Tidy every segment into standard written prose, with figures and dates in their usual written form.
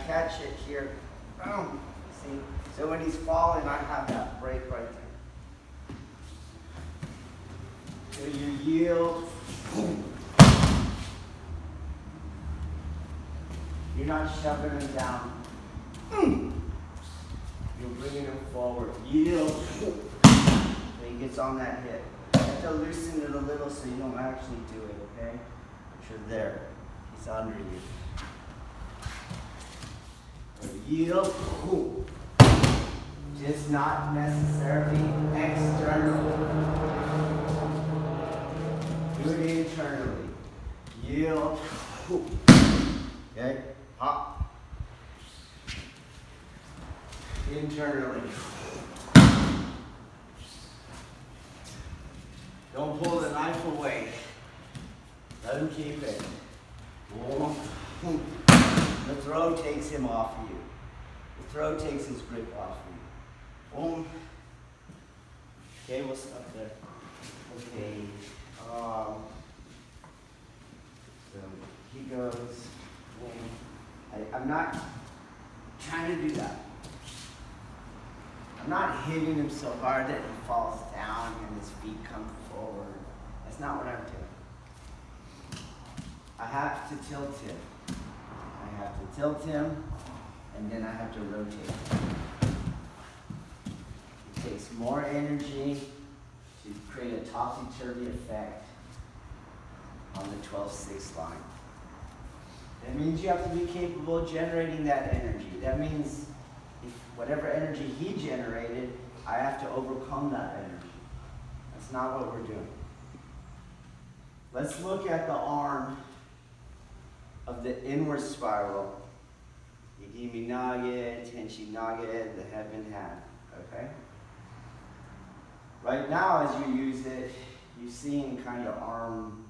catch it here. Boom. See? So when he's falling, I have that break right there. So you yield. You're not shoving him down. You're bringing him forward. Yield. So he gets on that hip. You have to loosen it a little so you don't actually do it, okay? But you're there. He's under you. Yield. Just not necessarily external. Do it internally. Yield. Okay? Hop. Internally. Don't pull the knife away. Let him keep it. The throw takes him off you. The throw takes his grip off you. Boom. Okay, we'll stop there. Okay. So he goes. Boom. I'm not trying to do that. I'm not hitting him so hard that he falls down and his feet come forward. That's not what I'm doing. I have to tilt him. I have to tilt him, and then I have to rotate him. It takes more energy to create a topsy-turvy effect on the 12-6 line. That means you have to be capable of generating that energy. That means if whatever energy he generated, I have to overcome that energy. That's not what we're doing. Let's look at the arm of the inward spiral. Yigimi nage, tenshi nage, the heaven hand. Okay? Right now, as you use it, you're seeing kind of arm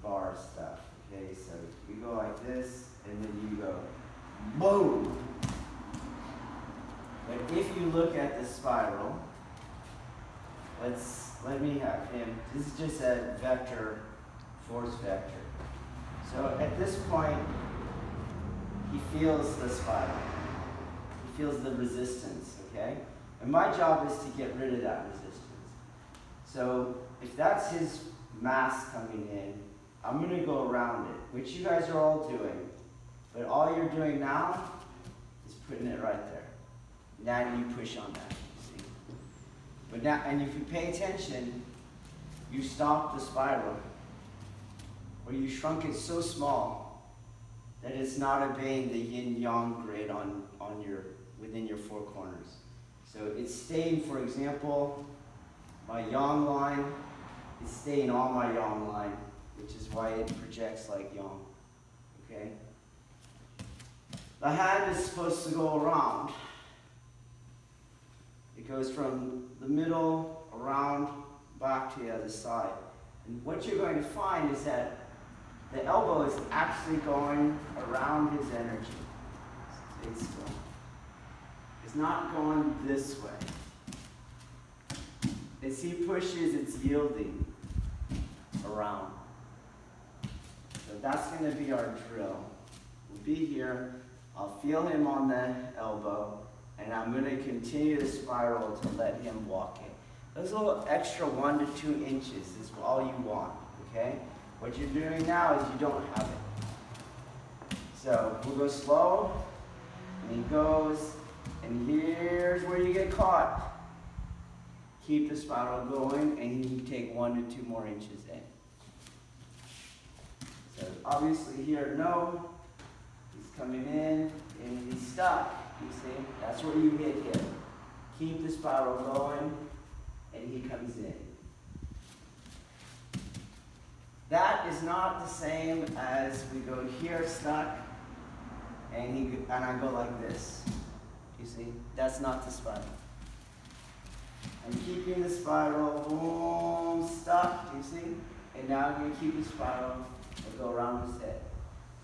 bar stuff. Okay, so you go like this, and then you go boom. But if you look at the spiral, let me have him. This is just a vector, force vector. So at this point, he feels the spiral. He feels the resistance, okay? And my job is to get rid of that resistance. So if that's his mass coming in, I'm going to go around it, which you guys are all doing. But all you're doing now is putting it right there. Now you push on that, you see? But now, and if you pay attention, you stop the spiral, or you shrunk it so small that it's not obeying the yin-yang grid within your four corners. So it's staying, for example, my yang line, it's staying on my yang line, which is why it projects like yang, okay? The hand is supposed to go around. It goes from the middle, around, back to the other side. And what you're going to find is that the elbow is actually going around his energy. Stay still. It's not going this way. As he pushes, it's yielding around. So that's going to be our drill. We'll be here. I'll feel him on the elbow, and I'm going to continue the spiral to let him walk it. Those little extra 1 to 2 inches is all you want, okay? What you're doing now is you don't have it. So we'll go slow, and he goes, and here's where you get caught. Keep the spiral going, and you take 1 to 2 more inches in. So obviously here, no. He's coming in, and he's stuck. You see? That's where you hit him. Keep the spiral going, and he comes in. That is not the same as we go here, stuck, and I go like this. You see? That's not the spiral. I'm keeping the spiral, boom, stuck, you see? And now I'm going to keep the spiral and go around his head.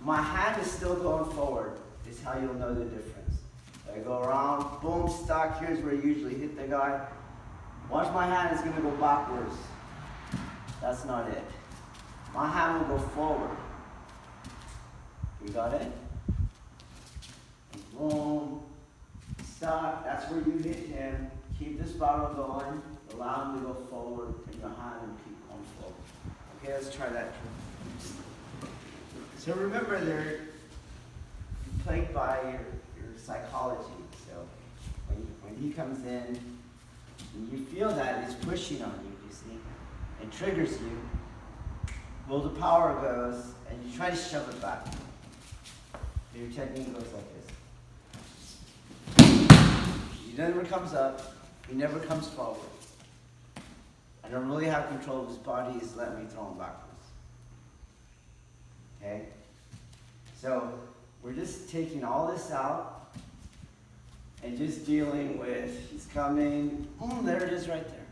My hand is still going forward, is how you'll know the difference. So I go around, boom, stuck, here's where you usually hit the guy. Watch my hand is going to go backwards. That's not it. My hand will go forward. You got it? Boom. Stop. That's where you hit him. Keep the spiral going. Allow him to go forward and behind and keep going forward. Okay, let's try that. So remember, they're plagued by your psychology. So when he comes in, and you feel that he's pushing on you, you see, and triggers you, well, the power goes, and you try to shove it back. Your technique goes like this. He never comes up. He never comes forward. I don't really have control of his body. He's letting me throw him backwards. Okay? So we're just taking all this out and just dealing with, he's coming, there it is right there.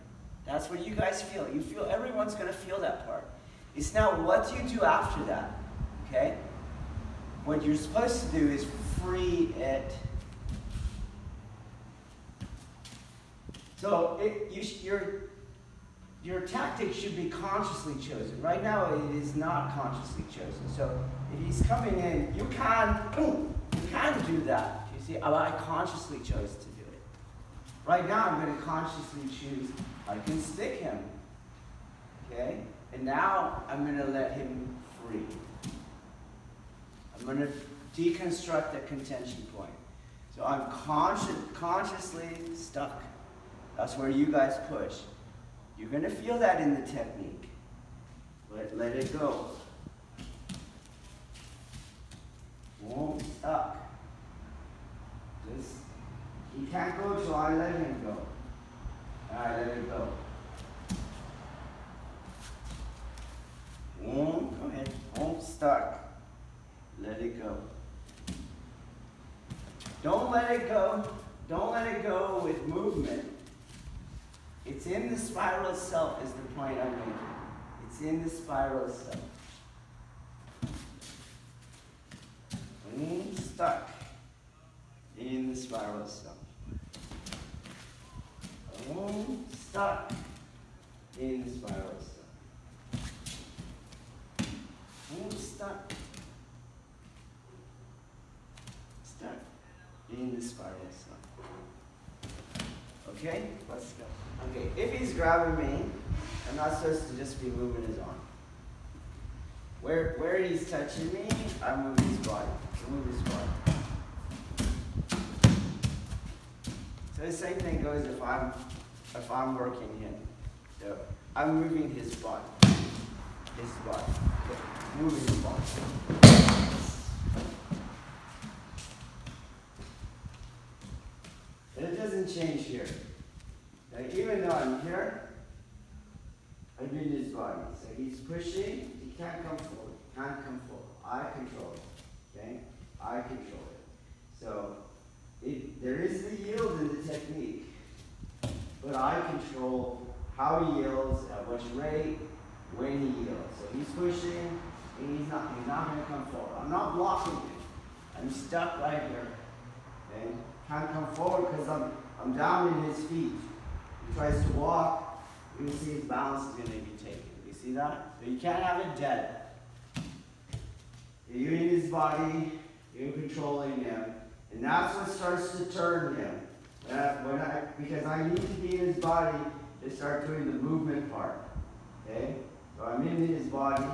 That's what you guys feel. You feel, everyone's going to feel that part. It's now what do you do after that? Okay? What you're supposed to do is free it. So your tactic should be consciously chosen. Right now, it is not consciously chosen. So if he's coming in, you can do that. You see, I consciously chose to do it. Right now, I'm going to consciously choose, I can stick him. Okay? And now, I'm going to let him free. I'm going to deconstruct the contention point. So I'm consciously stuck. That's where you guys push. You're going to feel that in the technique. Let it go. Won't stuck. Just, he can't go till I let him go. Alright, let it go. Won't, go ahead. Won't stuck. Let it go. Don't let it go. Don't let it go with movement. It's in the spiral itself is the point I'm making. It's in the spiral itself. Stuck in the spiral itself. Stuck in the spiral itself. Stuck. Stuck in the spiral itself. Okay, let's go. Okay, if he's grabbing me, I'm not supposed to just be moving his arm. Where he's touching me, I move his body. So the same thing goes if I'm working him. So I'm moving his body. Okay, moving his body. But it doesn't change here. Now, even though I'm here, I'm in his body. So he's pushing, he can't come forward. I control it. Okay? I control it. So there is the yield in the technique, but I control how he yields, at which rate, when he yields. So he's pushing, and he's not going to come forward. I'm not blocking him. I'm stuck right here. Okay? Can't come forward because I'm down in his feet. He tries to walk, you can see his balance is going to be taken. You see that? So you can't have it dead. You're in his body, you're controlling him, and that's what starts to turn him. Because I need to be in his body to start doing the movement part. Okay? So I'm in his body,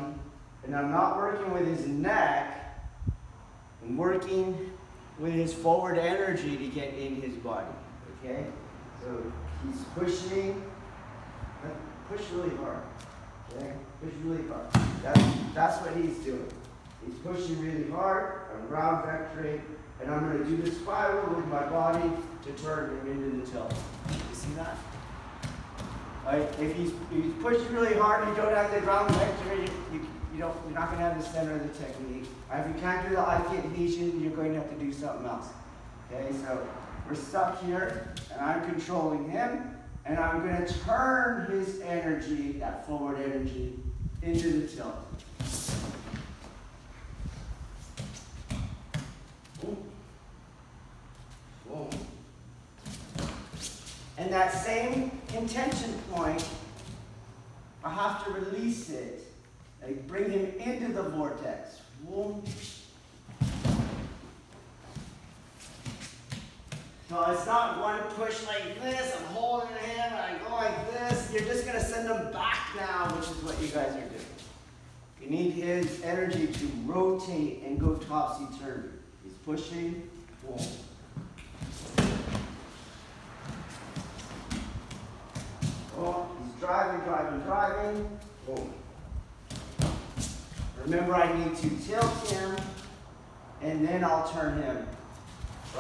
and I'm not working with his neck, I'm working with his forward energy to get in his body. Okay? So he's pushing, push really hard. Okay? Push really hard. That's what he's doing. He's pushing really hard, I'm ground vectoring, and I'm going to do the spiral with my body to turn him into the tilt. You see that? Right? If he's pushing really hard, you don't have the ground vector, you're not going to have the center of the technique. If you can't do the Aikido adhesion, you're going to have to do something else. Okay, so we're stuck here, and I'm controlling him, and I'm going to turn his energy, that forward energy, into the tilt. Whoa. And that same contention point, I have to release it. Like bring him into the vortex. Whoa. So it's not one push like this, I'm holding him and I go like this. You're just going to send him back now, which is what you guys are doing. You need his energy to rotate and go topsy-turvy. He's pushing, boom. Oh, he's driving, boom. Remember, I need to tilt him, and then I'll turn him.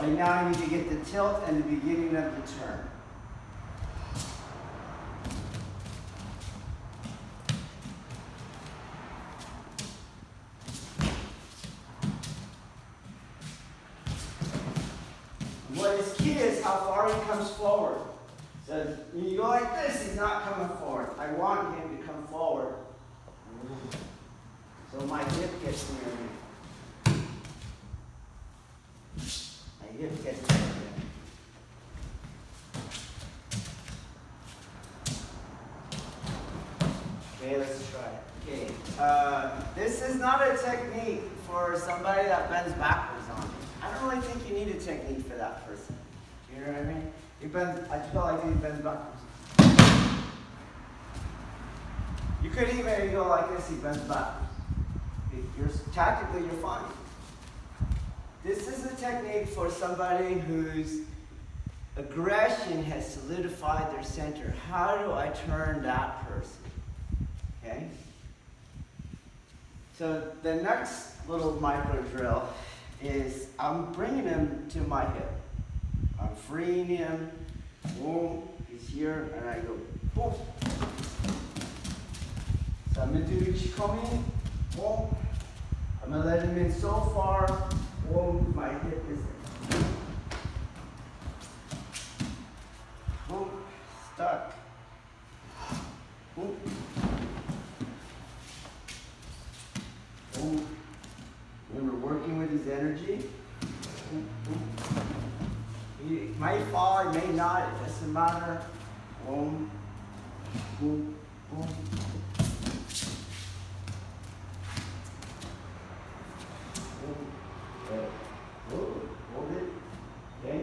Right now, I need to get the tilt and the beginning of the turn. What is key is how far he comes forward. So when you go like this, he's not coming forward. I want him to come forward. So my hip gets near me. My hip gets near me. Okay, let's try it. Okay, this is not a technique for somebody that bends backwards on me. I don't really think you need a technique for that person. Do you know what I mean? He bends, I feel like he bends backwards. You could even go like this, he bends backwards. Tactically, you're fine. This is a technique for somebody whose aggression has solidified their center. How do I turn that person? Okay? So the next little micro drill is I'm bringing him to my hip. I'm freeing him. Boom. He's here, and I go boom. So I'm going to do Ichikomi. Boom. I'm going to let him in so far. Boom. My hip is in. Boom. Stuck. Boom. Boom. Remember, working with his energy. Boom. Boom. He might fall, he may not, it doesn't matter. Boom, boom, boom. Boom. Okay. Hold it. Okay.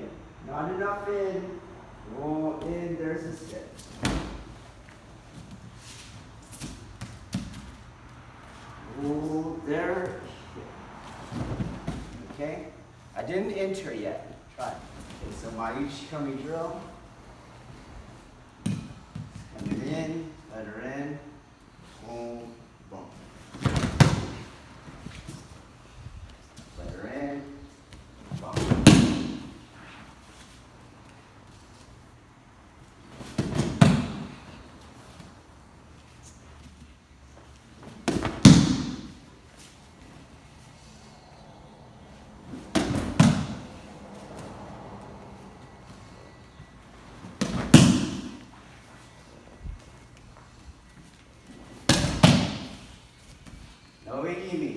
Not enough in. Roll in, there's a step. Roll there. Okay. I didn't enter yet. Try it. Okay, so my Ichikomi drill. Coming in, let her in. Boom, boom. Let her in. Boom. No igimi.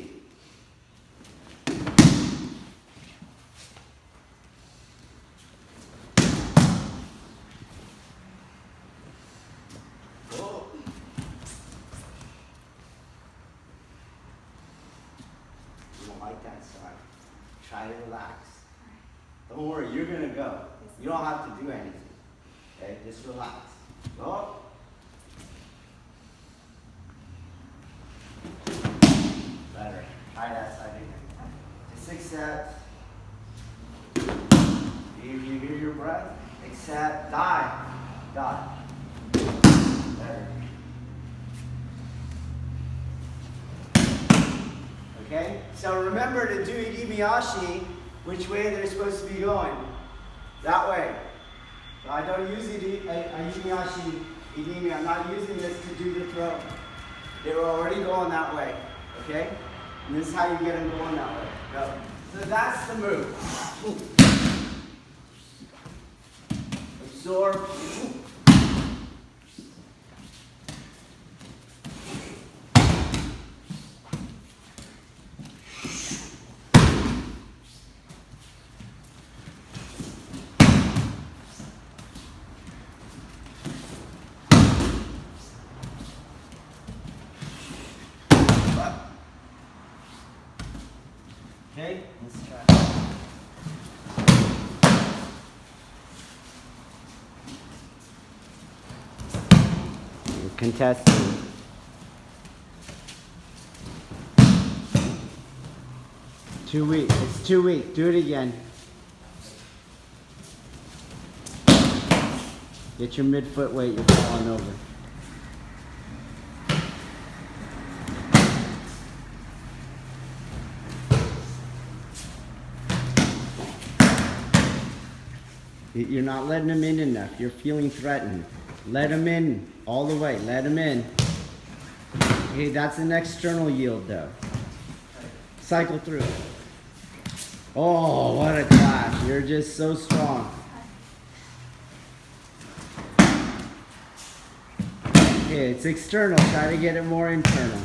Oh. You don't like that side. Try to relax. Don't worry, you're gonna go. You don't have to do anything. Okay, just relax. Go. Better. Try that side again. Just accept. You hear your breath? Accept. Die. Die. Better. Okay? So remember to do igimiyashi, which way they're supposed to be going. That way. So I don't use igimiyashi, igimi. I'm not using this to do the throw. They were already going that way. Okay? And this is how you get them going that way. Go. So that's the move. Absorb. Okay, let's try. contesting. Too weak. It's too weak. Do it again. Get your midfoot weight. You're falling over. You're not letting him in enough. You're feeling threatened. Let him in all the way. Let him in. Okay, that's an external yield though. Cycle through. Oh, what a clash. You're just so strong. Okay, it's external. Try to get it more internal.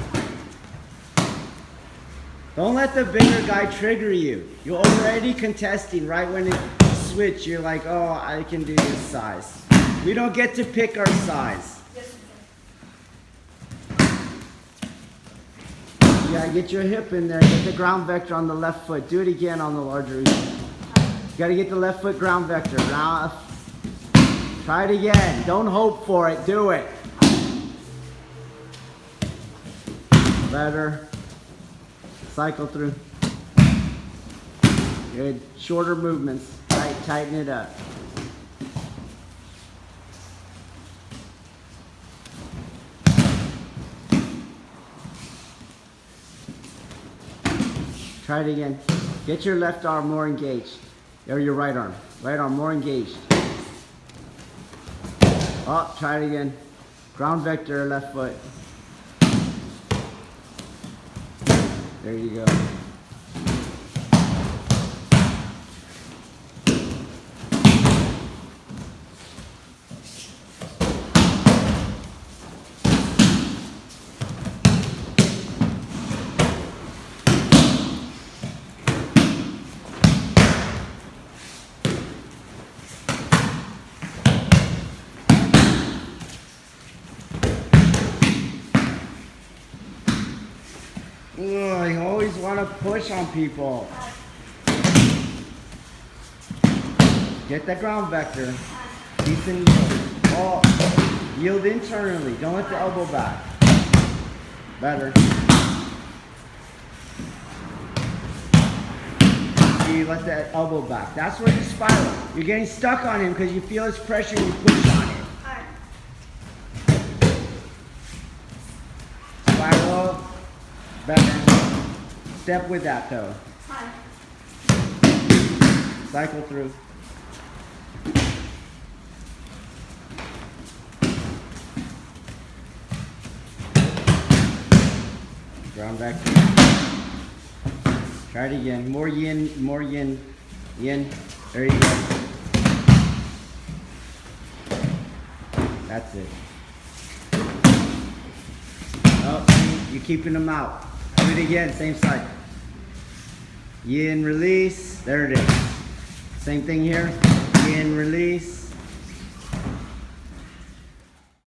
Don't let the bigger guy trigger you. You're already contesting right when it switch. You're like, oh, I can do this size. We don't get to pick our size. You gotta get your hip in there. Get the ground vector on the left foot. Do it again on the larger heel. You gotta get the left foot ground vector. Now, try it again. Don't hope for it. Do it. Better. Cycle through. Good. Shorter movements. Tighten it up. Try it again. Get your left arm more engaged. Or your right arm. Right arm more engaged. Oh, try it again. Ground vector, left foot. There you go. Ugh, you always want to push on people. Get that ground vector. Decent yield. Oh, yield internally. Don't let the elbow back. Better. You let that elbow back. That's where you spiral. You're getting stuck on him because you feel his pressure and you push on him. Spiral. Better. Step with that though. Cycle through. Ground back. Try it again. More yin, more yin. Yin. There you go. That's it. Oh, you're keeping them out. Do it again, same side. Yin, release. There it is. Same thing here. Yin, release.